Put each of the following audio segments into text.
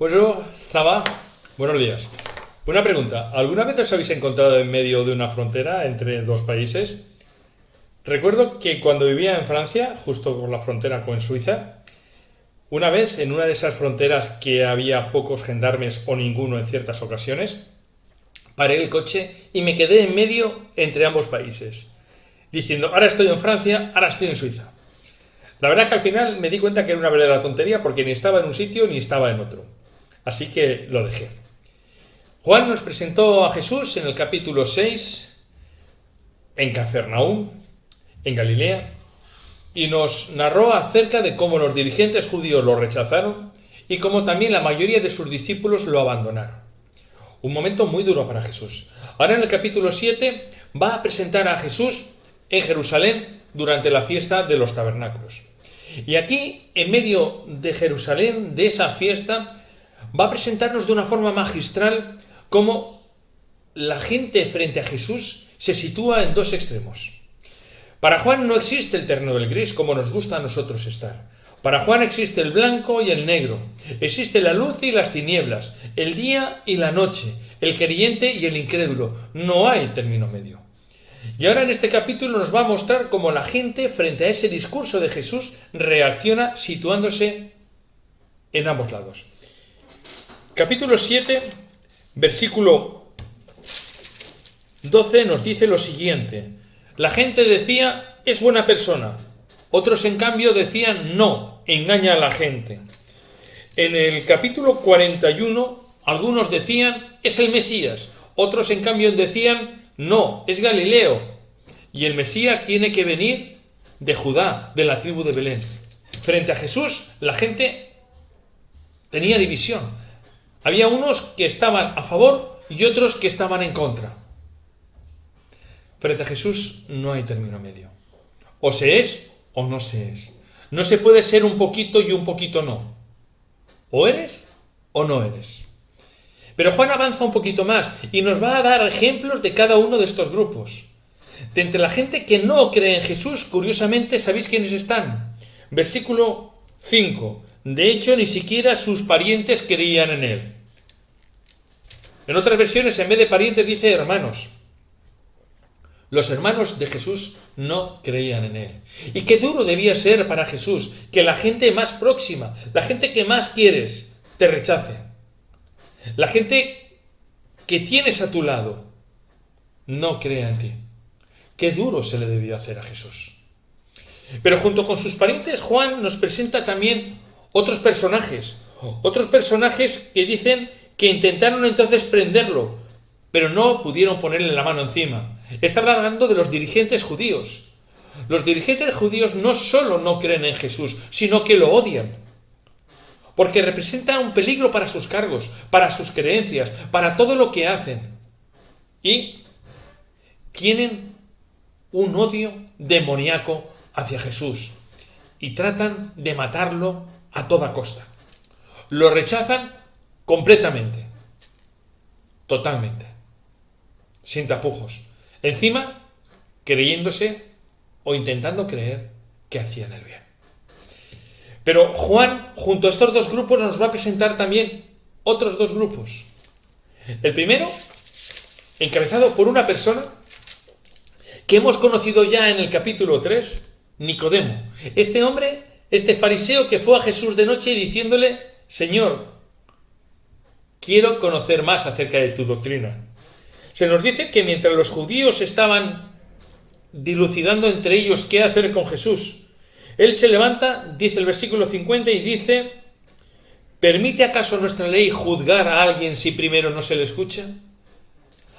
Bonjour, ça va? Buenos días. Una pregunta, ¿alguna vez os habéis encontrado en medio de una frontera entre dos países? Recuerdo que cuando vivía en Francia, justo por la frontera con Suiza, una vez en una de esas fronteras que había pocos gendarmes o ninguno en ciertas ocasiones, paré el coche y me quedé en medio entre ambos países, diciendo, ahora estoy en Francia, ahora estoy en Suiza. La verdad es que al final me di cuenta que era una verdadera tontería porque ni estaba en un sitio ni estaba en otro. Así que lo dejé. Juan nos presentó a Jesús en el capítulo 6, en Cafarnaúm, en Galilea, y nos narró acerca de cómo los dirigentes judíos lo rechazaron y cómo también la mayoría de sus discípulos lo abandonaron. Un momento muy duro para Jesús. Ahora en el capítulo 7 va a presentar a Jesús en Jerusalén durante la fiesta de los tabernáculos. Y aquí, en medio de Jerusalén, de esa fiesta, va a presentarnos de una forma magistral cómo la gente frente a Jesús se sitúa en dos extremos. Para Juan no existe el terreno del gris como nos gusta a nosotros estar. Para Juan existe el blanco y el negro, existe la luz y las tinieblas, el día y la noche, el creyente y el incrédulo. No hay término medio. Y ahora en este capítulo nos va a mostrar cómo la gente frente a ese discurso de Jesús reacciona situándose en ambos lados. Capítulo 7, versículo 12 nos dice lo siguiente. La gente decía, es buena persona. Otros en cambio decían, no, engaña a la gente. En el capítulo 41, algunos decían, es el Mesías. Otros en cambio decían, no, es Galileo. Y el Mesías tiene que venir de Judá, de la tribu de Belén. Frente a Jesús, la gente tenía división. Había unos que estaban a favor y otros que estaban en contra. Frente a Jesús no hay término medio. O se es o no se es. No se puede ser un poquito y un poquito no. O eres o no eres. Pero Juan avanza un poquito más y nos va a dar ejemplos de cada uno de estos grupos. De entre la gente que no cree en Jesús, curiosamente, ¿sabéis quiénes están? Versículo 5. De hecho, ni siquiera sus parientes creían en él. En otras versiones, en vez de parientes, dice hermanos. Los hermanos de Jesús no creían en él. Y qué duro debía ser para Jesús que la gente más próxima, la gente que más quieres, te rechace. La gente que tienes a tu lado no crea en ti. Qué duro se le debió hacer a Jesús. Pero junto con sus parientes, Juan nos presenta también otros personajes que dicen que intentaron entonces prenderlo, pero no pudieron ponerle la mano encima. Está hablando de los dirigentes judíos. Los dirigentes judíos no solo no creen en Jesús, sino que lo odian. Porque representa un peligro para sus cargos, para sus creencias, para todo lo que hacen. Y tienen un odio demoníaco hacia Jesús. Y tratan de matarlo a toda costa. Lo rechazan completamente. Totalmente. Sin tapujos. Encima, creyéndose o intentando creer que hacían el bien. Pero Juan, junto a estos dos grupos, nos va a presentar también otros dos grupos. El primero, encabezado por una persona que hemos conocido ya en el capítulo 3, Nicodemo. Este hombre, este fariseo que fue a Jesús de noche diciéndole, Señor, quiero conocer más acerca de tu doctrina. Se nos dice que mientras los judíos estaban dilucidando entre ellos qué hacer con Jesús, él se levanta, dice el versículo 50, y dice, ¿permite acaso nuestra ley juzgar a alguien si primero no se le escucha?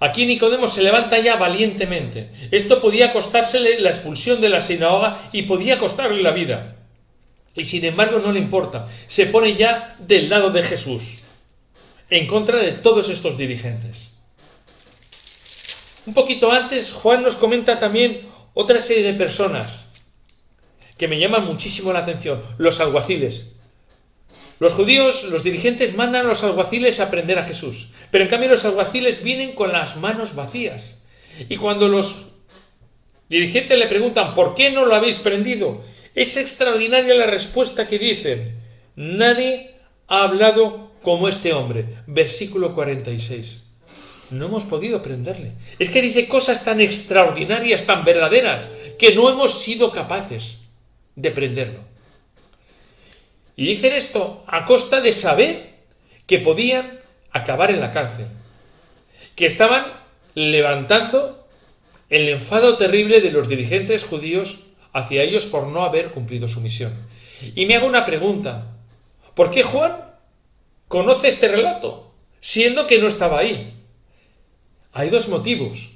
Aquí Nicodemo se levanta ya valientemente. Esto podía costársele la expulsión de la sinagoga y podía costarle la vida. Y sin embargo no le importa. Se pone ya del lado de Jesús, en contra de todos estos dirigentes. Un poquito antes, Juan nos comenta también otra serie de personas que me llaman muchísimo la atención, los alguaciles. Los judíos, los dirigentes, mandan a los alguaciles a prender a Jesús, pero en cambio los alguaciles vienen con las manos vacías. Y cuando los dirigentes le preguntan, ¿por qué no lo habéis prendido? Es extraordinaria la respuesta que dicen, nadie ha hablado como este hombre. Versículo 46. No hemos podido aprenderle. Es que dice cosas tan extraordinarias, tan verdaderas, que no hemos sido capaces de aprenderlo. Y dicen esto a costa de saber que podían acabar en la cárcel, que estaban levantando el enfado terrible de los dirigentes judíos hacia ellos por no haber cumplido su misión. Y me hago una pregunta: ¿por qué Juan conoce este relato, siendo que no estaba ahí? Hay dos motivos.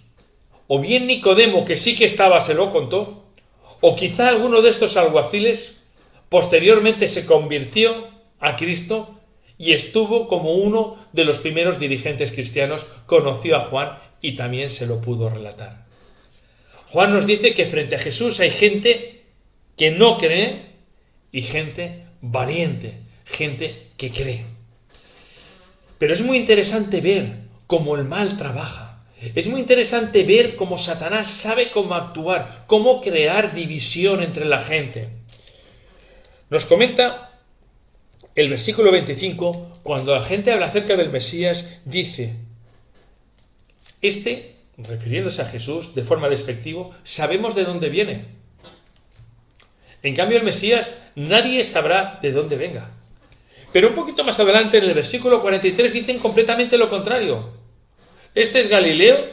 O bien Nicodemo, que sí que estaba, se lo contó, o quizá alguno de estos alguaciles posteriormente se convirtió a Cristo y estuvo como uno de los primeros dirigentes cristianos, conoció a Juan y también se lo pudo relatar. Juan nos dice que frente a Jesús hay gente que no cree y gente valiente, gente que cree. Pero es muy interesante ver cómo el mal trabaja. Es muy interesante ver cómo Satanás sabe cómo actuar, cómo crear división entre la gente. Nos comenta el versículo 25, cuando la gente habla acerca del Mesías, dice: refiriéndose a Jesús de forma despectiva, sabemos de dónde viene. En cambio, el Mesías, nadie sabrá de dónde venga. Pero un poquito más adelante, en el versículo 43, dicen completamente lo contrario. Este es Galileo,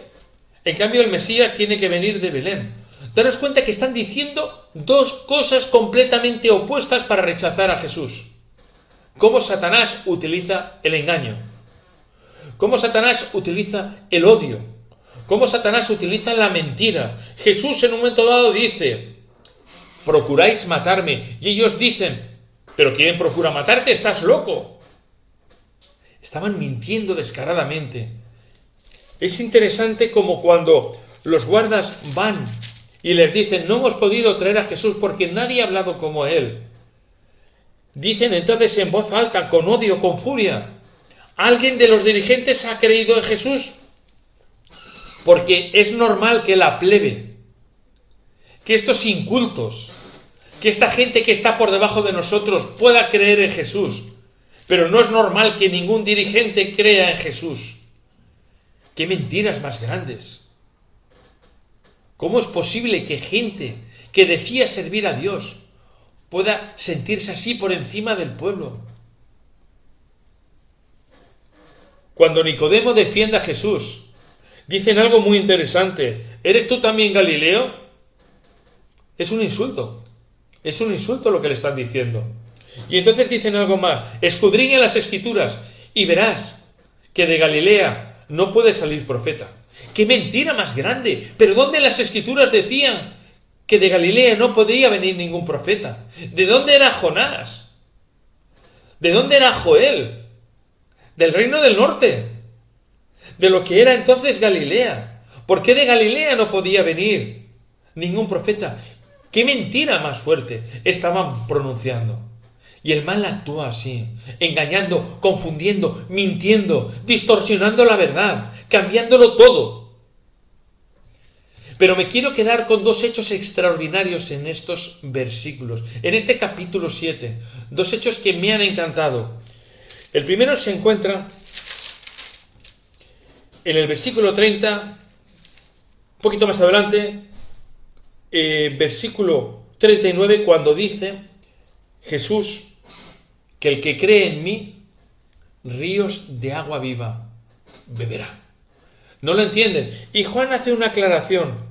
en cambio el Mesías tiene que venir de Belén. Daros cuenta que están diciendo dos cosas completamente opuestas para rechazar a Jesús. Cómo Satanás utiliza el engaño, cómo Satanás utiliza el odio, cómo Satanás utiliza la mentira. Jesús en un momento dado dice: procuráis matarme. Y ellos dicen: ¿pero quién procura matarte? ¡Estás loco! Estaban mintiendo descaradamente. Es interesante como cuando los guardas van y les dicen: no hemos podido traer a Jesús porque nadie ha hablado como él. Dicen entonces en voz alta, con odio, con furia: ¿alguien de los dirigentes ha creído en Jesús? Porque es normal que la plebe, que estos incultos, que esta gente que está por debajo de nosotros pueda creer en Jesús, pero no es normal que ningún dirigente crea en Jesús. ¡Qué mentiras más grandes! ¿Cómo es posible que gente que decía servir a Dios pueda sentirse así por encima del pueblo? Cuando Nicodemo defiende a Jesús, dicen algo muy interesante: ¿eres tú también Galileo? Es un insulto. Es un insulto lo que le están diciendo. Y entonces dicen algo más: escudriña las Escrituras y verás que de Galilea no puede salir profeta. ¡Qué mentira más grande! ¿Pero dónde las Escrituras decían que de Galilea no podía venir ningún profeta? ¿De dónde era Jonás? ¿De dónde era Joel? Del reino del norte. De lo que era entonces Galilea. ¿Por qué de Galilea no podía venir ningún profeta? ¡Qué mentira más fuerte estaban pronunciando! Y el mal actúa así, engañando, confundiendo, mintiendo, distorsionando la verdad, cambiándolo todo. Pero me quiero quedar con dos hechos extraordinarios en estos versículos, en este capítulo 7, dos hechos que me han encantado. El primero se encuentra en el versículo 30, un poquito más adelante, versículo 39, cuando dice Jesús que el que cree en mí, ríos de agua viva beberá. No lo entienden. Y Juan hace una aclaración.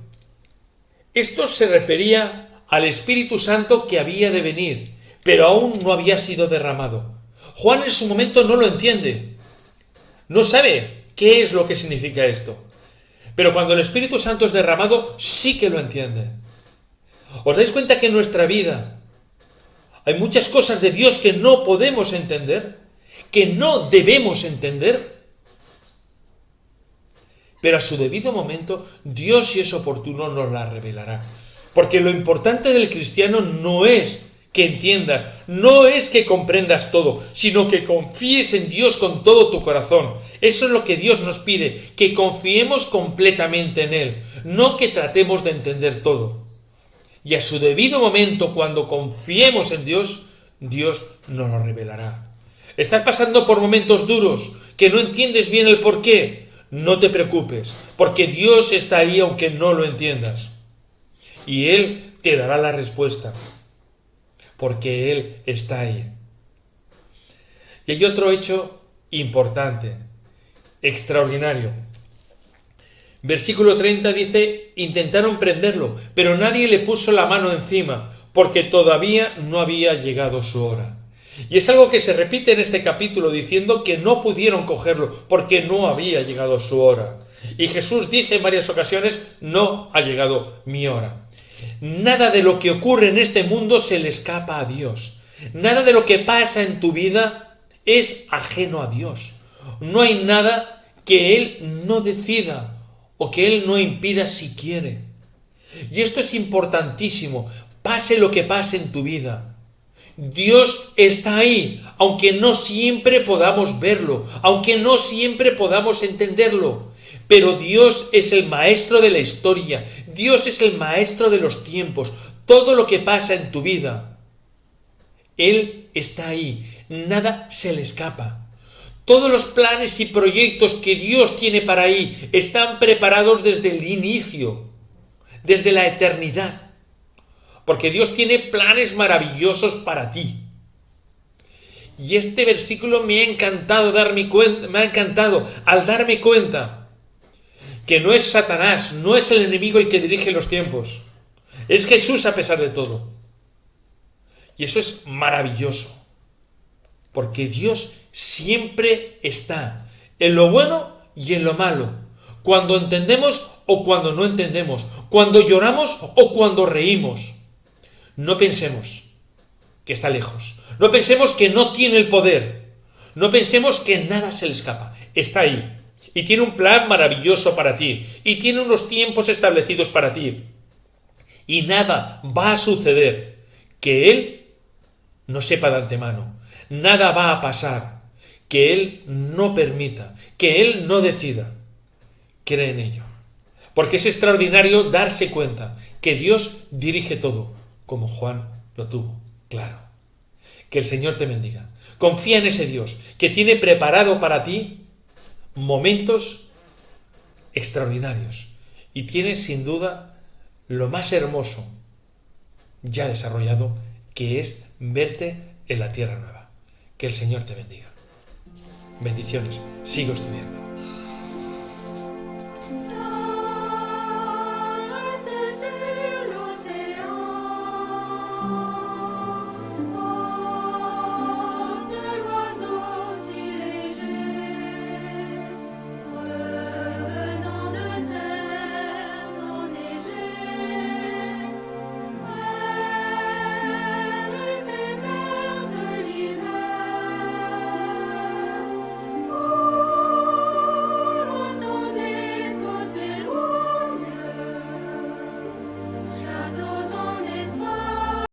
Esto se refería al Espíritu Santo que había de venir, pero aún no había sido derramado. Juan en su momento no lo entiende. No sabe qué es lo que significa esto. Pero cuando el Espíritu Santo es derramado, sí que lo entiende. ¿Os dais cuenta que en nuestra vida hay muchas cosas de Dios que no podemos entender, que no debemos entender? Pero a su debido momento, Dios, si es oportuno, nos la revelará. Porque lo importante del cristiano no es que entiendas, no es que comprendas todo, sino que confíes en Dios con todo tu corazón. Eso es lo que Dios nos pide, que confiemos completamente en Él, no que tratemos de entender todo. Y a su debido momento, cuando confiemos en Dios, Dios nos lo revelará. ¿Estás pasando por momentos duros que no entiendes bien el porqué? No te preocupes, porque Dios está ahí aunque no lo entiendas. Y Él te dará la respuesta, porque Él está ahí. Y hay otro hecho importante, extraordinario. Versículo 30 dice, intentaron prenderlo, pero nadie le puso la mano encima, porque todavía no había llegado su hora. Y es algo que se repite en este capítulo, diciendo que no pudieron cogerlo, porque no había llegado su hora. Y Jesús dice en varias ocasiones, no ha llegado mi hora. Nada de lo que ocurre en este mundo se le escapa a Dios. Nada de lo que pasa en tu vida es ajeno a Dios. No hay nada que Él no decida o que Él no impida si quiere. Y esto es importantísimo, pase lo que pase en tu vida. Dios está ahí, aunque no siempre podamos verlo, aunque no siempre podamos entenderlo. Pero Dios es el maestro de la historia, Dios es el maestro de los tiempos. Todo lo que pasa en tu vida, Él está ahí, nada se le escapa. Todos los planes y proyectos que Dios tiene para ahí están preparados desde el inicio, desde la eternidad. Porque Dios tiene planes maravillosos para ti. Y este versículo me ha encantado al darme cuenta que no es Satanás, no es el enemigo el que dirige los tiempos. Es Jesús a pesar de todo. Y eso es maravilloso. Porque Dios siempre está en lo bueno y en lo malo. Cuando entendemos o cuando no entendemos. Cuando lloramos o cuando reímos. No pensemos que está lejos. No pensemos que no tiene el poder. No pensemos que nada se le escapa. Está ahí. Y tiene un plan maravilloso para ti. Y tiene unos tiempos establecidos para ti. Y nada va a suceder que Él no sepa de antemano. Nada va a pasar que Él no permita, que Él no decida. Cree en ello. Porque es extraordinario darse cuenta que Dios dirige todo, como Juan lo tuvo claro. Que el Señor te bendiga. Confía en ese Dios que tiene preparado para ti momentos extraordinarios. Y tiene sin duda lo más hermoso ya desarrollado, que es verte en la tierra nueva. Que el Señor te bendiga. Bendiciones. Sigo estudiando.